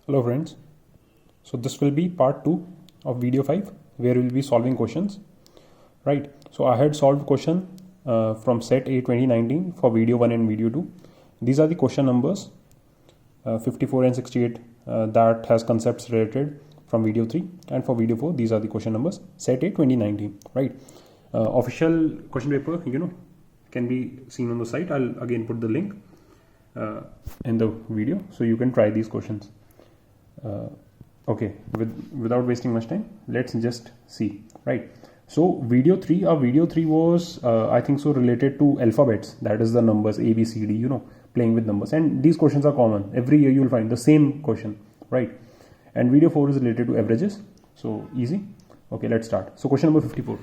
Hello friends, so this will be part 2 of video 5 where we will be solving questions, right? So I had solved question from set A 2019 for video 1 and video 2. These are the question numbers 54 and 68 that has concepts related from video 3, and for video 4 these are the question numbers set A 2019, right? Official question paper can be seen on the site. I'll again put the link in the video so you can try these questions. Okay, without wasting much time, let's just see, right? So video 3 was I think so related to alphabets, that is the numbers A B C D, playing with numbers, and these questions are common. Every year you will find the same question, right? And video 4 is related to averages, so easy. Okay, let's start. So question number 54.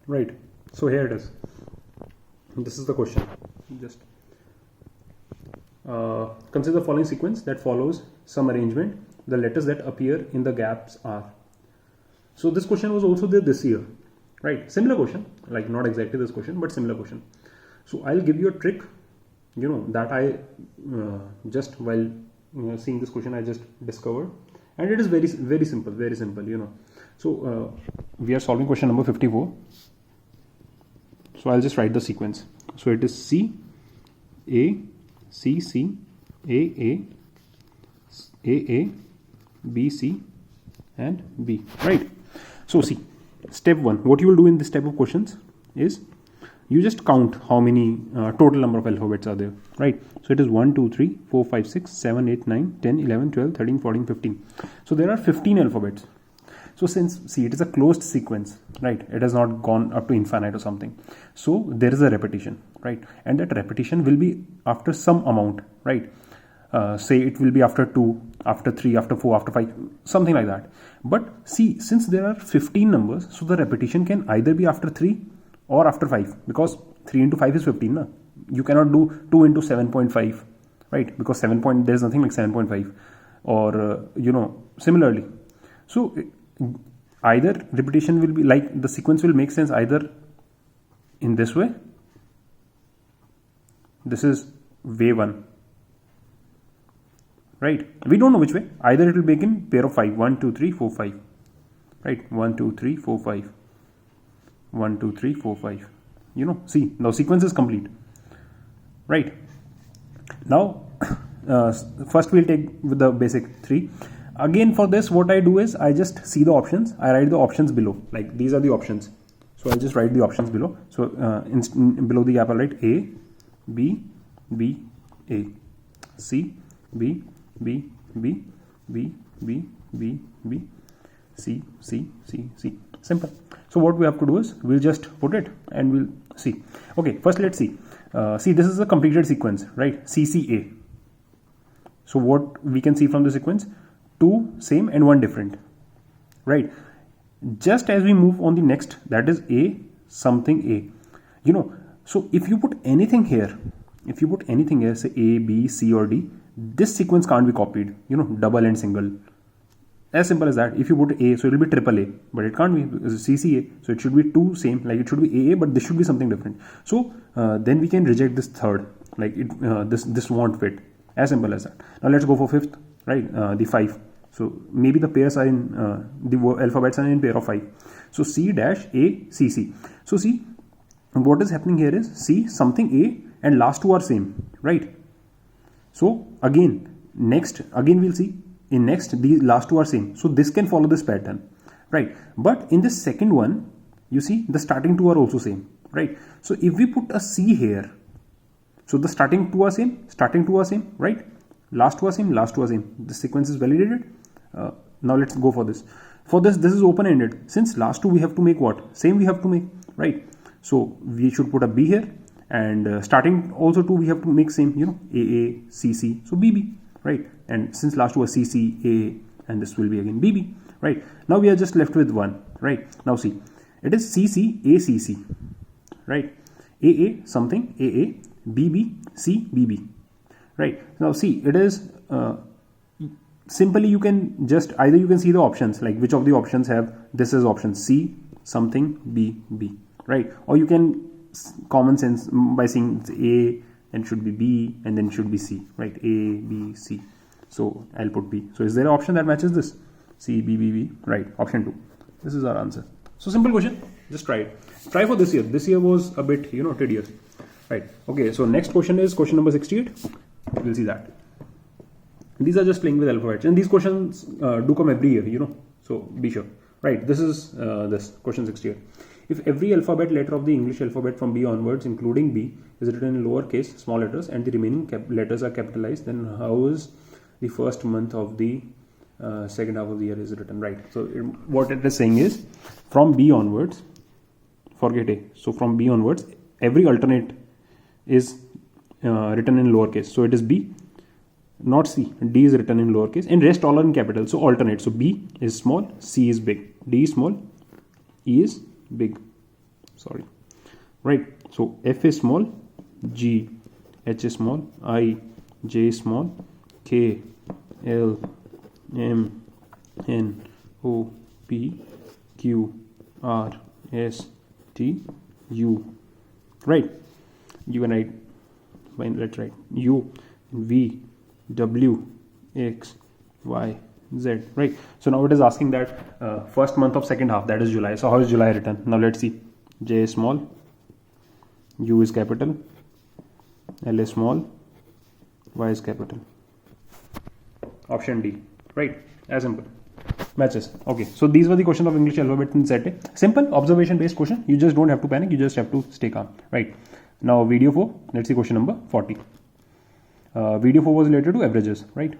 Right, so here it is. This is the question. Just consider the following sequence that follows some arrangement. The letters that appear in the gaps are. So this question was also there this year, right? Similar question, like not exactly this question, but similar question. So I'll give you a trick, that I just while seeing this question I just discovered, and it is very simple, So we are solving question number 54. So I'll just write the sequence. So it is C, A, C, C, A, A, B, C, and B, right? So see, step 1, what you will do in this type of questions is you just count how many total number of alphabets are there, right? So it is 1, 2, 3, 4, 5, 6, 7, 8, 9, 10, 11, 12, 13, 14, 15. So there are 15 alphabets. So since, see, it is a closed sequence, right? It has not gone up to infinite or something. So there is a repetition, right? And that repetition will be after some amount, right? Say it will be after 2, after 3, after 4, after 5, something like that. But see, since there are 15 numbers, so the repetition can either be after 3 or after 5, because 3 into 5 is 15. Na? You cannot do 2 into 7.5, right? Because there is nothing like 7.5, or similarly. So either repetition will be like, the sequence will make sense either in this way. This is way 1, right? We don't know which way. Either it will make in pair of 5, 1, 2, 3, 4, 5, right? 1, 2, 3, 4, 5, 1, 2, 3, 4, 5. See, now sequence is complete, right? Now first we'll take with the basic 3. Again, for this, what I do is I just see the options. I write the options below. Like these are the options. So I'll just write the options below. So below the gap, I'll write A, B, B, A, C, B, B, B, B, B, B, B, C, C, C, C. Simple. So what we have to do is we'll just put it and we'll see. Okay, first let's see. See, this is a completed sequence, right? C, C, A. So what we can see from the sequence? 2 same and 1 different, right? Just as we move on the next, that is A something A, so if you put anything here, say A, B, C or D, this sequence can't be copied, double and single, as simple as that. If you put A, so it will be triple A, but it can't be CCA, so it should be 2 same, like it should be AA, but this should be something different. So then we can reject this third, like this won't fit, as simple as that. Now let's go for 5th, right? The 5. So maybe the pairs are in the alphabets are in pair of 5. So C dash A C C. So see, what is happening here is C something A and last 2 are same, right? So again we'll see in next the last 2 are same. So this can follow this pattern, right? But in the second one, you see the starting 2 are also same, right? So if we put a C here, so the starting 2 are same, right? Last 2 are same, The sequence is validated. Now let's go for this. This is open-ended. Since last 2 we have to make what? Same we have to make, right? So we should put a B here, and starting also 2 we have to make same, AA, CC, so BB, right? And since last 2 are CC, AA, and this will be again BB, right? Now we are just left with 1, right? Now see, it is CC, ACC, right? AA something, AA, BB, C, BB, right? Now see, it is simply you can just either you can see the options, like which of the options have this is option C something, B, right? Or you can common sense by seeing it's A, then it should be B, and then it should be C, right? A, B, C. So I'll put B. So is there an option that matches this? C, B, B, B, right? Option 2. This is our answer. So simple question. Just try it. Try for this year. This year was a bit, tedious, right? Okay. So next question is question number 68. We'll see that. These are just playing with alphabets, and these questions do come every year, so be sure, right? This is this question 68. If every alphabet letter of the English alphabet from B onwards, including B, is written in lowercase small letters and the remaining letters are capitalized, then how is the first month of the second half of the year is written, right? So what it is saying is from B onwards, forget A. So from B onwards, every alternate is written in lowercase. So it is B, not C. D is written in lowercase, and rest all are in capital. So alternate. So B is small, C is big, D is small, E is big. Sorry, right? So F is small, G, H is small, I, J is small, K, L, M, N, O, P, Q, R, S, T, U. Right? You can write. Fine. Let's write U, V, W, X, Y, Z, right? So now it is asking that first month of second half, that is July. So how is July written? Now let's see. J is small, U is capital, L is small, Y is capital. Option D, right? As simple. Matches. Okay, so these were the questions of English alphabet in set A. Simple observation based question. You just don't have to panic. You just have to stay calm, right? Now video 4. Let's see question number 40. Video 4 was related to averages, right?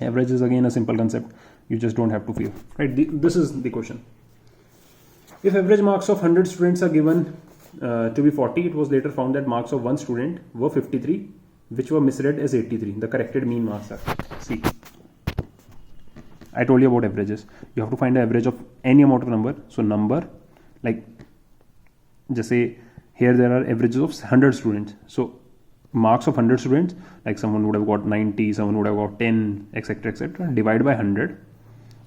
Average is again a simple concept. You just don't have to fear, right? This is the question. If average marks of 100 students are given to be 40, it was later found that marks of one student were 53, which were misread as 83. The corrected mean marks are. See, I told you about averages. You have to find the average of any amount of number. So number, like, just say here there are averages of 100 students. So marks of 100 students, like someone would have got 90, someone would have got 10, etc, etc, divided by 100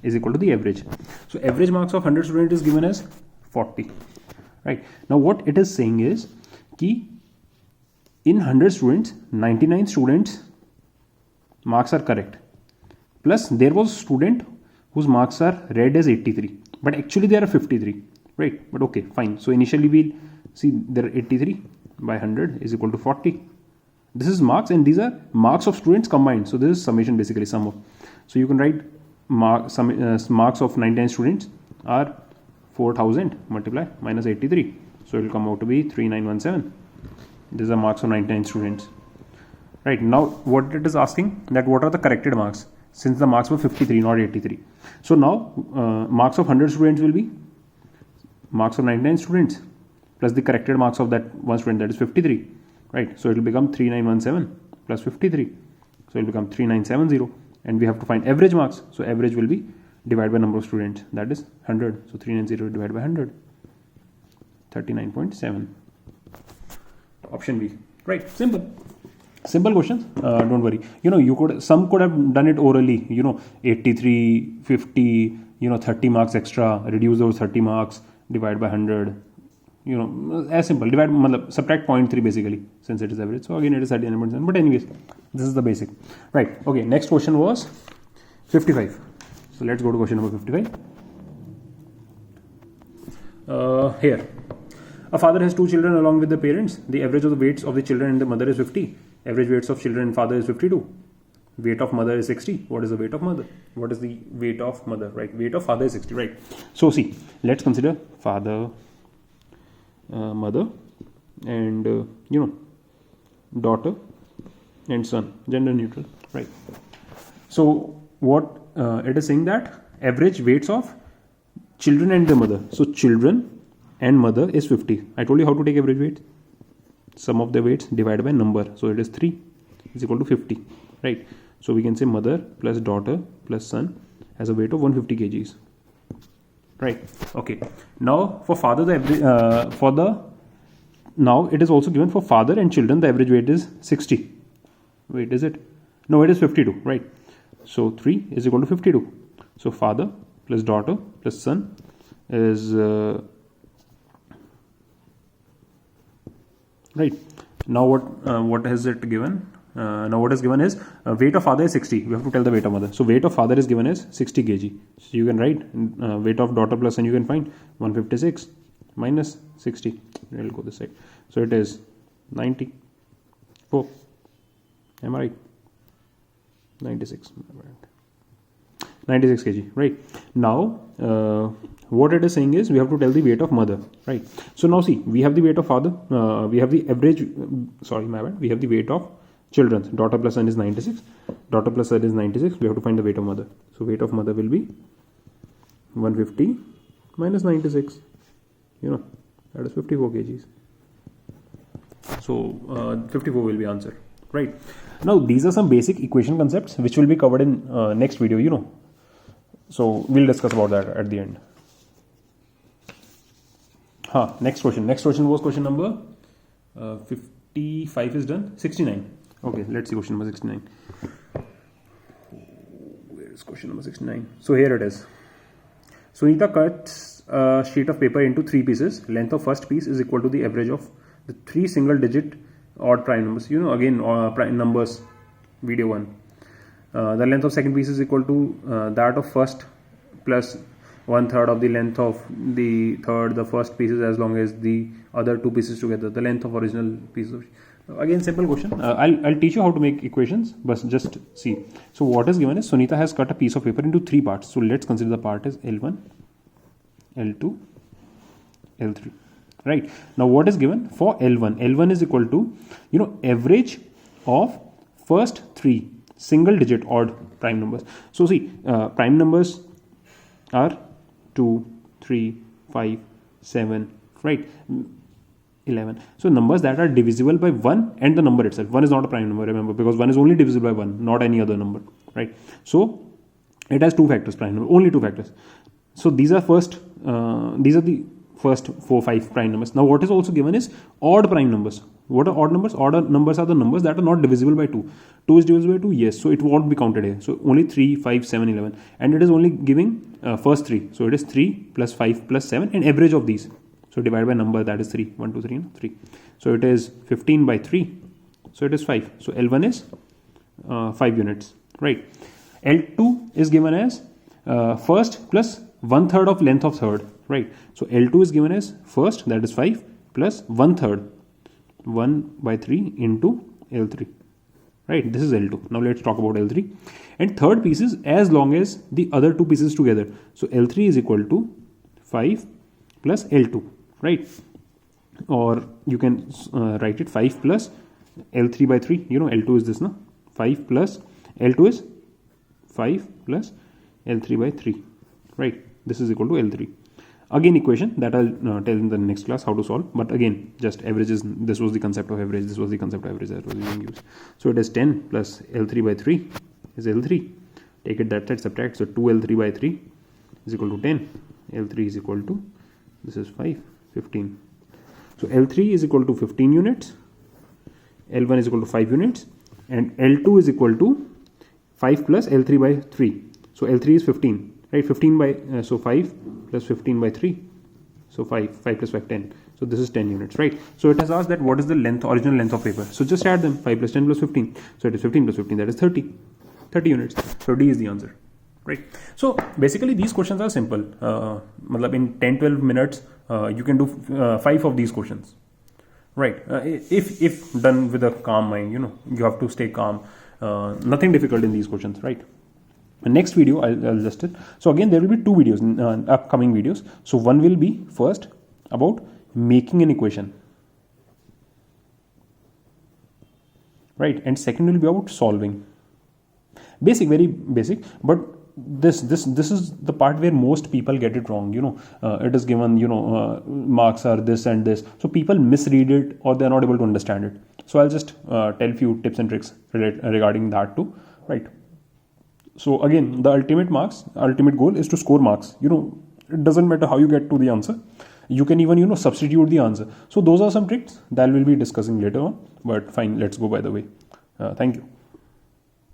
is equal to the average. So average marks of 100 students is given as 40, right? Now what it is saying is ki in 100 students, 99 students marks are correct, plus there was a student whose marks are read as 83, but actually there are 53, right? But okay, fine. So initially we'll see there are 83 by 100 is equal to 40. This is marks, and these are marks of students combined. So this is summation, basically sum of. So you can write marks of 99 students are 4000 multiply minus 83. So it will come out to be 3917. These are marks of 99 students. Right, now what it is asking, that what are the corrected marks, since the marks were 53 not 83. So now marks of 100 students will be marks of 99 students plus the corrected marks of that one student, that is 53. Right, so it will become 3917 plus 53. So it will become 3970, and we have to find average marks. So average will be divided by number of students, that is 100. So 390 divided by 100, 39.7. Option B, right? Simple questions. Don't worry. Some could have done it orally. 83, 50. 30 marks extra. Reduce those 30 marks. Divide by 100. As simple. Subtract 0.3 basically, since it is average. So again, it is 39.7. But anyways, this is the basic. Right. Okay. Next question was 55. So let's go to question number 55. Here. A father has two children along with the parents. The average of the weights of the children and the mother is 50. Average weights of children and father is 52. Weight of mother is 60. What is the weight of mother? What is the weight of mother? Right. Weight of father is 60. Right. So see, let's consider father, mother, and daughter and son. Gender neutral. Right. So what it is saying, that average weights of children and the mother. So children and mother is 50. I told you how to take average weight. Sum of the weights divided by number. So it is 3 is equal to 50. Right. So we can say mother plus daughter plus son has a weight of 150 kgs. Right. Okay. Now for father, now it is also given for father and children, the average weight is 60. Wait, is it? No, it is 52. Right. So 3 is equal to 52. So father plus daughter plus son is right. Now what has it given? Now what is given is weight of father is 60. We have to tell the weight of mother. So weight of father is given as 60 kg. So you can write weight of daughter plus son, you can find 156 minus 60. We'll go this side. So it is 94. Am I right? 96. 96 kg, right? Now what it is saying is we have to tell the weight of mother, right? So now see, we have the weight of father, we have the average, sorry my bad, we have the weight of children. Daughter plus son is 96, daughter plus son is 96. We have to find the weight of mother. So weight of mother will be 150 minus 96, you know, that is 54 kgs. So 54 will be answer, right? Now these are some basic equation concepts which will be covered in next video, you know. So we'll discuss about that at the end. Next question. Next question was question number 55 is done. 69. Okay, let's see question number 69. Where is question number 69? So here it is. Sunita cuts a sheet of paper into 3 pieces. Length of first piece is equal to the average of the 3 single-digit odd prime numbers. You know, again, prime numbers, video 1. The length of second piece is equal to that of first plus 1/3 of the length of the third. The first pieces as long as the other 2 pieces together. The length of original pieces. Again, simple question. I'll teach you how to make equations, but just see. So what is given is Sunita has cut a piece of paper into 3 parts. So let's consider the part as L1, L2, L3. Right. Now what is given for L1? L1 is equal to, you know, average of first 3 single digit odd prime numbers. So see, prime numbers are 2, 3, 5, 7, right? 11. So numbers that are divisible by 1 and the number itself. 1 is not a prime number, remember, because 1 is only divisible by 1, not any other number, right? So it has 2 factors, prime number, only 2 factors. So these are the first 4, 5 prime numbers. Now what is also given is odd prime numbers. What are odd numbers? Odd numbers are the numbers that are not divisible by 2. 2 is divisible by 2, yes, so it won't be counted here. So only 3, 5, 7, 11, and it is only giving first 3. So it is 3 plus 5 plus 7 and average of these. So divide by number, that is 3. 1, 2, 3, 3. So it is 15 by 3. So it is 5. So L1 is 5 units, right? L2 is given as first plus 1/3 of length of third, right? So L2 is given as first, that is 5, plus 1/3, 1 by 3 into L3, right? This is L2. Now let's talk about L3. And third piece is as long as the other 2 pieces together. So L3 is equal to 5 plus L2, right? Or you can write it 5 plus L3 by 3. You know, L2 is this, no? 5 plus L2 is 5 plus L3 by 3, right? This is equal to L3. Again, equation that I'll tell in the next class how to solve. But again, just averages. This was the concept of average. This was the concept of average that was being used. So it is 10 plus L3 by 3 is L3. Take it that side, subtract. So 2L3 by 3 is equal to 10. L3 is equal to, this is 5, 15. So L3 is equal to 15 units. L1 is equal to 5 units. And L2 is equal to 5 plus L3 by 3. So L3 is 15. Right, 15 by, so 5 plus 15 by 3. So 5 plus 5, 10. So this is 10 units, right? So it has asked that what is the length, original length of paper. So just add them, 5 plus 10 plus 15. So it is 15 plus 15, that is 30 units. So D is the answer, right? So basically these questions are simple. In 10-12 minutes, you can do 5 of these questions, right? If done with a calm mind, you know, you have to stay calm. Nothing difficult in these questions, right? Next video I'll list it. So again there will be 2 videos in upcoming videos. So one will be first about making an equation, right, and second will be about solving. Basic, very basic, but this is the part where most people get it wrong. You know, it is given, you know, marks are this and this, so people misread it or they are not able to understand it. So I'll just tell few tips and tricks regarding that too, right? So again, the ultimate goal is to score marks. You know, it doesn't matter how you get to the answer. You can even, you know, substitute the answer. So those are some tricks that we'll be discussing later on. But fine, let's go by the way. Thank you.